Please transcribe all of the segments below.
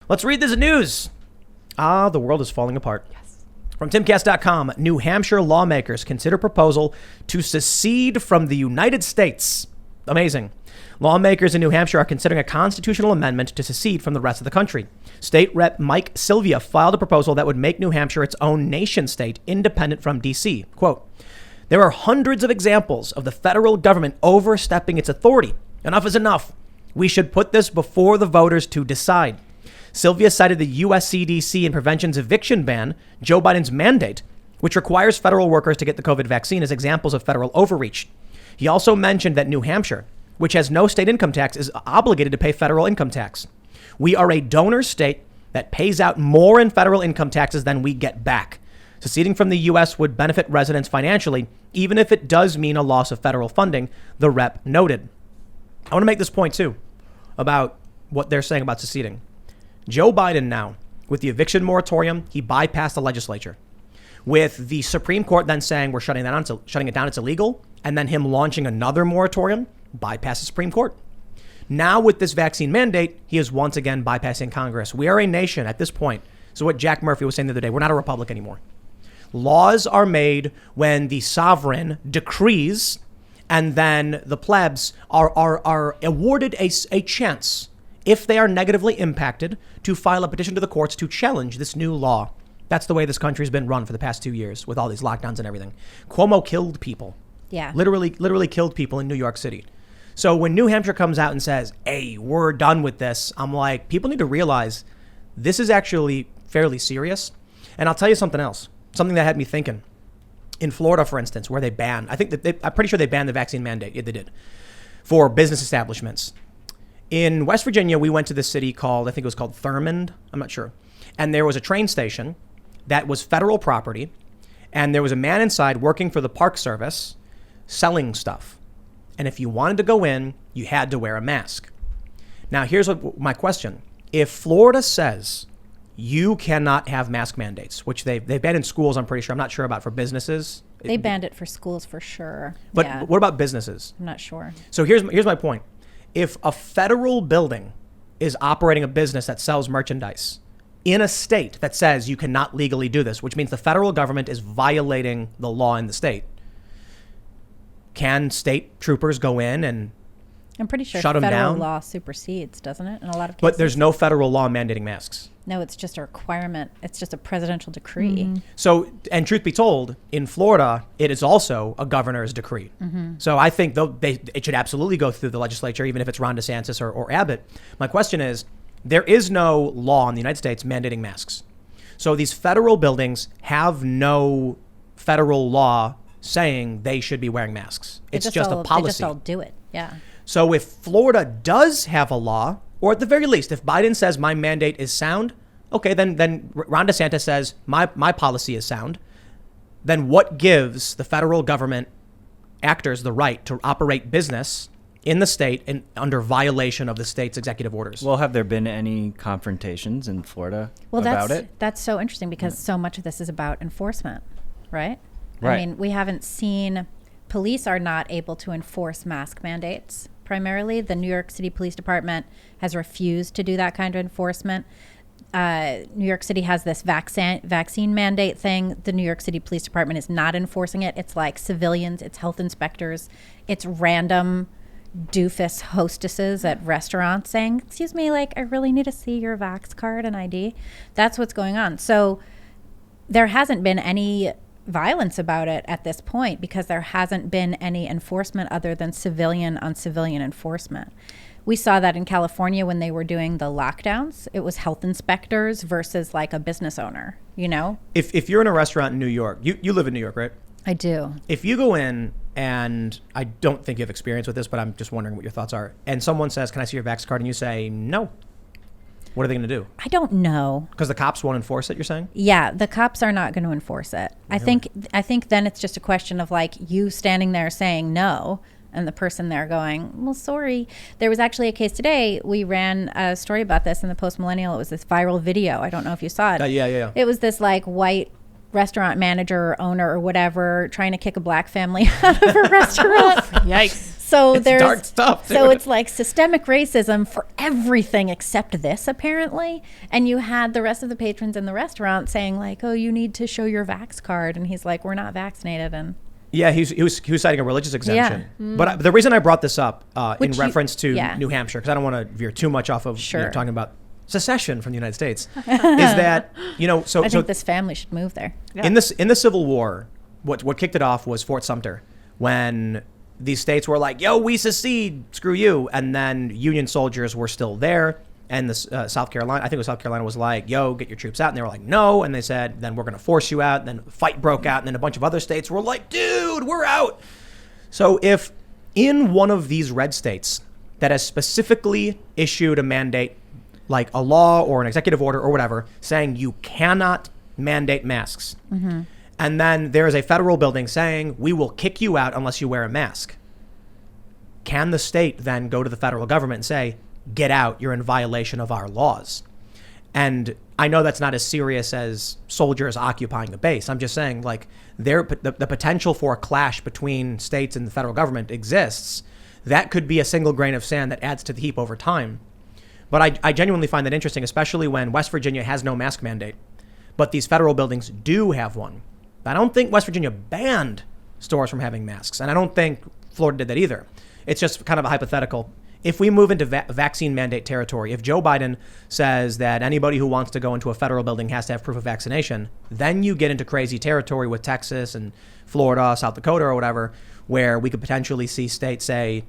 Let's read this news. The world is falling apart. Yes. From Timcast.com, New Hampshire lawmakers consider proposal to secede from the United States. Amazing. Lawmakers in New Hampshire are considering a constitutional amendment to secede from the rest of the country. State Rep Mike Sylvia filed a proposal that would make New Hampshire its own nation state, independent from D.C. Quote, there are hundreds of examples of the federal government overstepping its authority. Enough is enough. We should put this before the voters to decide. Sylvia cited the U.S. CDC and Prevention's eviction ban, Joe Biden's mandate, which requires federal workers to get the COVID vaccine, as examples of federal overreach. He also mentioned that New Hampshire, which has no state income tax, is obligated to pay federal income tax. We are a donor state that pays out more in federal income taxes than we get back. Seceding from the U.S. would benefit residents financially, even if it does mean a loss of federal funding, the rep noted. I want to make this point, too, about what they're saying about seceding. Joe Biden now, with the eviction moratorium, he bypassed the legislature. With the Supreme Court then saying we're shutting it down, it's illegal, and then him launching another moratorium, bypass the Supreme Court. Now with this vaccine mandate, he is once again bypassing Congress. We are a nation at this point. So what Jack Murphy was saying the other day, we're not a republic anymore. Laws are made when the sovereign decrees, and then the plebs are awarded a chance, if they are negatively impacted, to file a petition to the courts to challenge this new law. That's the way this country's been run for the past 2 years with all these lockdowns and everything. Cuomo killed people. Yeah. Literally killed people in New York City. So when New Hampshire comes out and says, hey, we're done with this, I'm like, people need to realize this is actually fairly serious. And I'll tell you something else, something that had me thinking. In Florida, for instance, where they banned, I'm pretty sure they banned the vaccine mandate. Yeah, they did. For business establishments. In West Virginia, we went to this city called, I think it was called Thurmond. I'm not sure. And there was a train station that was federal property. And there was a man inside working for the Park Service selling stuff. And if you wanted to go in, you had to wear a mask. Now, here's my question. If Florida says you cannot have mask mandates, which they've banned in schools, I'm pretty sure. I'm not sure about for businesses. They banned it for schools for sure. But yeah. What about businesses? I'm not sure. So here's my point. If a federal building is operating a business that sells merchandise in a state that says you cannot legally do this, which means the federal government is violating the law in the state, can state troopers go in and I'm pretty sure shut them federal down? law supersedes, doesn't it? In a lot of cases. But there's no federal law mandating masks. No, it's just a requirement. It's just a presidential decree. Mm-hmm. So, and truth be told, in Florida, it is also a governor's decree. Mm-hmm. So I think it should absolutely go through the legislature, even if it's Ron DeSantis or Abbott. My question is, there is no law in the United States mandating masks. So these federal buildings have no federal law saying they should be wearing masks. It's just a policy. They just all do it. Yeah. So if Florida does have a law, or at the very least, if Biden says my mandate is sound, okay, then Ron DeSantis says my policy is sound, then what gives the federal government actors the right to operate business in the state and under violation of the state's executive orders? Well, have there been any confrontations in Florida about it? That's so interesting because so much of this is about enforcement, right? Right. I mean, we haven't seen, police are not able to enforce mask mandates. Primarily, the New York City Police Department has refused to do that kind of enforcement. New York City has this vaccine mandate thing. The New York City Police Department is not enforcing it. It's like civilians, it's health inspectors, it's random doofus hostesses at restaurants saying, excuse me, like, I really need to see your vax card and ID. That's what's going on. So there hasn't been any violence about it at this point because there hasn't been any enforcement other than civilian on civilian enforcement. We saw that in California when they were doing the lockdowns. It was health inspectors versus like a business owner, you know? If you're in a restaurant in New York, you live in New York, right? I do. If you go in, and I don't think you have experience with this, but I'm just wondering what your thoughts are, and someone says, can I see your vax card? And you say, no. What are they going to do? I don't know. Because the cops won't enforce it, you're saying? Yeah, the cops are not going to enforce it. Really? I think then it's just a question of like you standing there saying no and the person there going, well, sorry. There was actually a case today. We ran a story about this in the Post Millennial. It was this viral video. I don't know if you saw it. Yeah. It was this like white restaurant manager or owner or whatever trying to kick a black family out of a restaurant. Yikes. So It's there's dark stuff, so dude. it's like systemic racism for everything except this, apparently. And you had the rest of the patrons in the restaurant saying like, "Oh, you need to show your vax card," and he's like, "We're not vaccinated." And Yeah, he was citing a religious exemption. Yeah. But the reason I brought this up in Which you- reference to yeah. New Hampshire, because I don't want to veer too much off of Sure. talking about secession from the United States, is that so I think this family should move there. in the Civil War, what kicked it off was Fort Sumter, when these states were like, "Yo, we secede, screw you," and then Union soldiers were still there. And the South Carolina, I think it was South Carolina, was like, "Yo, get your troops out." And they were like, "No." And they said, "Then we're going to force you out." And then a fight broke out. And then a bunch of other states were like, "Dude, we're out." So if in one of these red states that has specifically issued a mandate, like a law or an executive order or whatever, saying you cannot mandate masks, and then there is a federal building saying, "We will kick you out unless you wear a mask," can the state then go to the federal government and say, "Get out, you're in violation of our laws"? And I know that's not as serious as soldiers occupying a base. I'm just saying, like, the potential for a clash between states and the federal government exists. That could be a single grain of sand that adds to the heap over time. But I genuinely find that interesting, especially when West Virginia has no mask mandate, but these federal buildings do have one. I don't think West Virginia banned stores from having masks, and I don't think Florida did that either. It's just kind of a hypothetical. If we move into vaccine mandate territory, if Joe Biden says that anybody who wants to go into a federal building has to have proof of vaccination, then you get into crazy territory with Texas and Florida, South Dakota, or whatever, where we could potentially see states say,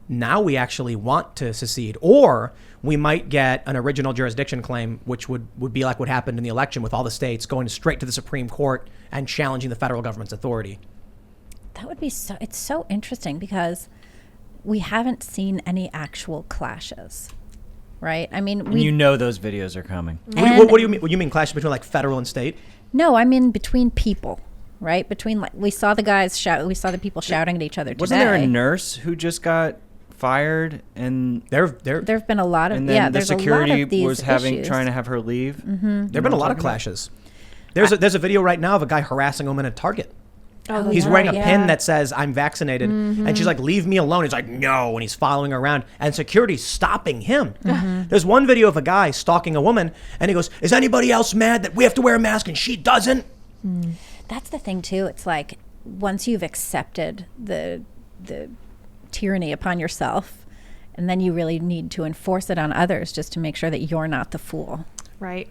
now we actually want to secede. Or we might get an original jurisdiction claim, which would be like what happened in the election with all the states going straight to the Supreme Court and challenging the federal government's authority. That would be it's so interesting because we haven't seen any actual clashes, right? I mean, those videos are coming. What do you mean? What do you mean clashes between like federal and state? No, I mean between people, right? Between like we saw the guys shout, we saw the people shouting at each other. Wasn't there a nurse who just got fired and there've been a lot of and then the there's security a lot of these was issues. trying to have her leave? Mm-hmm. There've been a lot of clashes. There's a video right now of a guy harassing a woman at Target. Oh, He's yeah, wearing a yeah. pin that says "I'm vaccinated," and she's like, "Leave me alone." He's like, "No," and he's following her around, and security's stopping him. There's one video of a guy stalking a woman, and he goes, "Is anybody else mad that we have to wear a mask and she doesn't?" That's the thing too. It's like once you've accepted the tyranny upon yourself, and then you really need to enforce it on others just to make sure that you're not the fool. Right.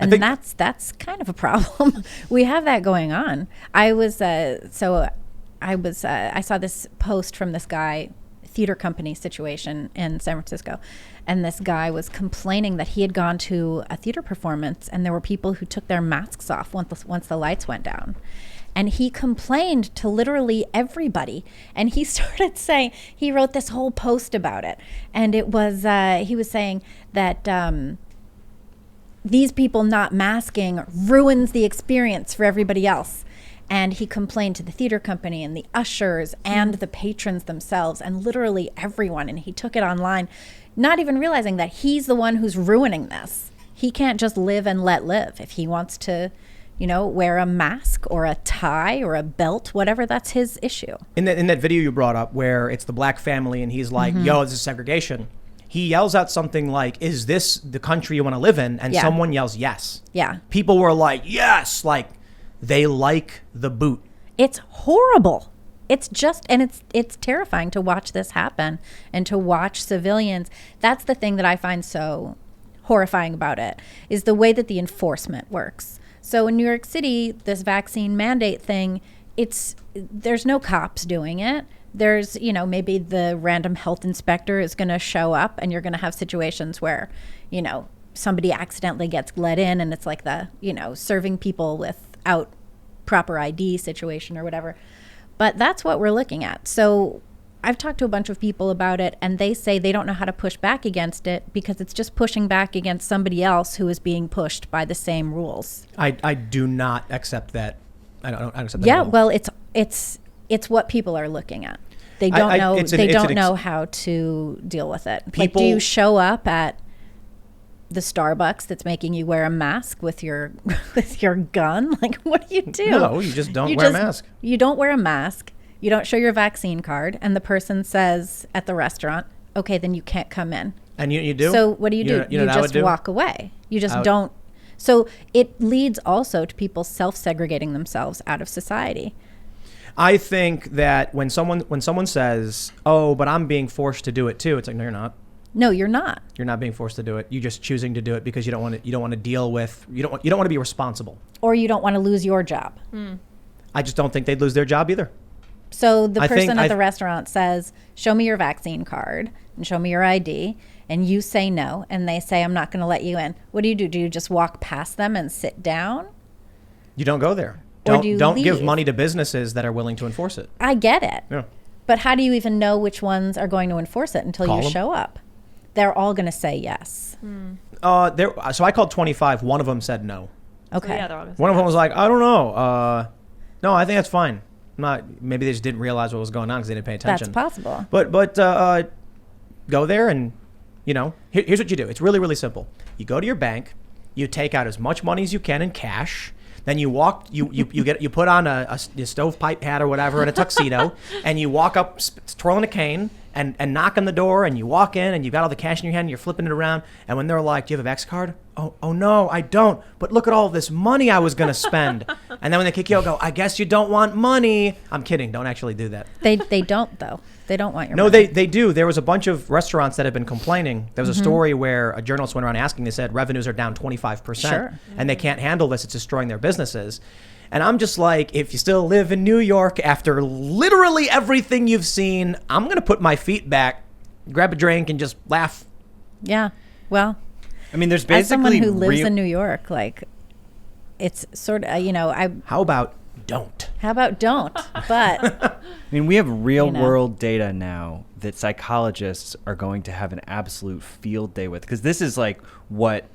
And that's kind of a problem. We have that going on. I saw this post from this guy, theater company situation in San Francisco, and this guy was complaining that he had gone to a theater performance and there were people who took their masks off once the lights went down. And he complained to literally everybody. And he started saying, he wrote this whole post about it. And it was, he was saying that these people not masking ruins the experience for everybody else. And he complained to the theater company and the ushers and the patrons themselves and literally everyone. And he took it online, not even realizing that he's the one who's ruining this. He can't just live and let live. If he wants to, wear a mask or a tie or a belt, whatever, that's his issue. In that video you brought up where it's the black family and he's like, "Yo, this is segregation," he yells out something like, "Is this the country you want to live in?" And someone yells yes. Yeah. People were like, yes, like they like the boot. It's horrible. It's just, and it's terrifying to watch this happen and to watch civilians. That's the thing that I find so horrifying about it, is the way that the enforcement works. So in New York City, this vaccine mandate thing, there's no cops doing it. There's, maybe the random health inspector is going to show up and you're going to have situations where, somebody accidentally gets let in and it's like the, serving people without proper ID situation or whatever. But that's what we're looking at. So I've talked to a bunch of people about it and they say they don't know how to push back against it because it's just pushing back against somebody else who is being pushed by the same rules. I do not accept that. I don't accept that. Yeah, at all. well, it's what people are looking at. They don't know. They don't know how to deal with it. Like, do you show up at the Starbucks that's making you wear a mask with your gun? Like, what do you do? No, you just don't wear a mask. You don't wear a mask. You don't show your vaccine card, and the person says at the restaurant, okay, then you can't come in. And you do? So what do? You You just walk away. You just don't. So it leads also to people self-segregating themselves out of society. I think that when someone says, "Oh, but I'm being forced to do it too," it's like, no, you're not. No, you're not. You're not being forced to do it. You're just choosing to do it because you don't want to deal with you don't want to be responsible. Or you don't want to lose your job. I just don't think they'd lose their job either. So the person at the restaurant says, show me your vaccine card and show me your ID. And you say no. And they say, I'm not going to let you in. What do? Do you just walk past them and sit down? You don't go there. Or do you don't give leave? money to businesses that are willing to enforce it. I get it. Yeah. But how do you even know which ones are going to enforce it until Call you them. show up? They're all going to say yes. So I called 25. One of them said no. Okay. So, yeah, they're all gonna say One of them yes. was like, I don't know. No, I think that's fine. Maybe they just didn't realize what was going on because they didn't pay attention. That's possible. But go there and, here's what you do. It's really, really simple. You go to your bank, you take out as much money as you can in cash. Then you you put on a stovepipe hat or whatever and a tuxedo, and you walk up twirling a cane and knock on the door, and you walk in and you've got all the cash in your hand and you're flipping it around. And when they're like, do you have a Vex card? Oh no, I don't. But look at all this money I was going to spend. And then when they kick you out, go, I guess you don't want money. I'm kidding. Don't actually do that. They don't, though. They don't want your No, money. they do. There was a bunch of restaurants that have been complaining. There was a story where a journalist went around asking. They said revenues are down 25%. Sure. And they can't handle this. It's destroying their businesses. And I'm just like, if you still live in New York after literally everything you've seen, I'm going to put my feet back, grab a drink, and just laugh. Yeah. Well, I mean, there's as basically someone who lives in New York, like, it's sort of, How about don't? how about don't? But I mean, we have real You know. world data now that psychologists are going to have an absolute field day with, because this is like what,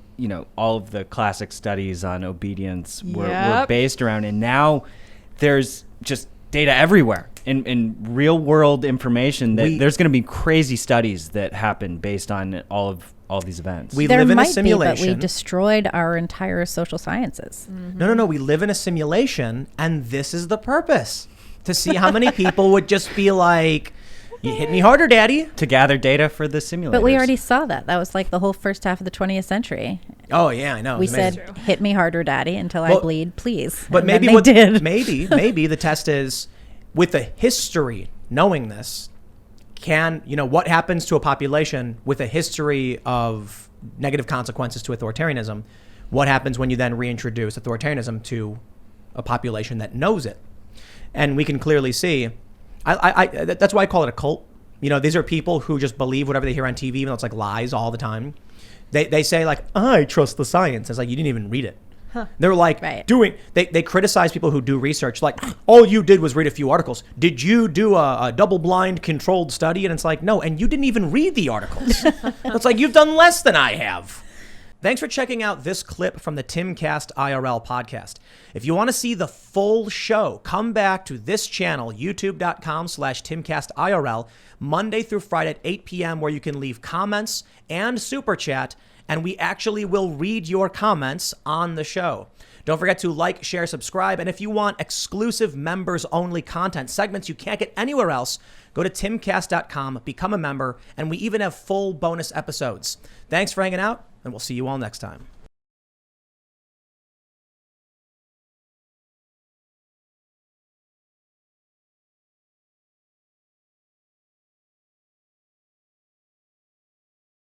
all of the classic studies on obedience were Yep. based around. And now there's just data everywhere in real world information that there's going to be crazy studies that happen based on all of these events. We there live in a might be, simulation. but we destroyed our entire social sciences. No. We live in a simulation, and this is the purpose. To see how many people would just be like, you hit me harder, daddy. to gather data for the simulators. But we already saw that. That was like the whole first half of the 20th century. Oh, yeah, I know. We It's said, amazing. hit me harder, daddy, until I Well, bleed, please. But And maybe then they did. maybe the test is with the history, knowing this, what happens to a population with a history of negative consequences to authoritarianism? What happens when you then reintroduce authoritarianism to a population that knows it? And we can clearly see, that's why I call it a cult. These are people who just believe whatever they hear on TV, even though it's like lies all the time. They say like, I trust the science. It's like, you didn't even read it. They're like Right. they criticize people who do research. Like, all you did was read a few articles. Did you do a double-blind controlled study? And it's like, no, and you didn't even read the articles. It's like, you've done less than I have. Thanks for checking out this clip from the Timcast IRL podcast. If you want to see the full show, come back to this channel, youtube.com/TimcastIRL, Monday through Friday at 8 p.m., where you can leave comments and super chat, and we actually will read your comments on the show. Don't forget to like, share, subscribe, and if you want exclusive members-only content, segments you can't get anywhere else, go to timcast.com, become a member, and we even have full bonus episodes. Thanks for hanging out, and we'll see you all next time.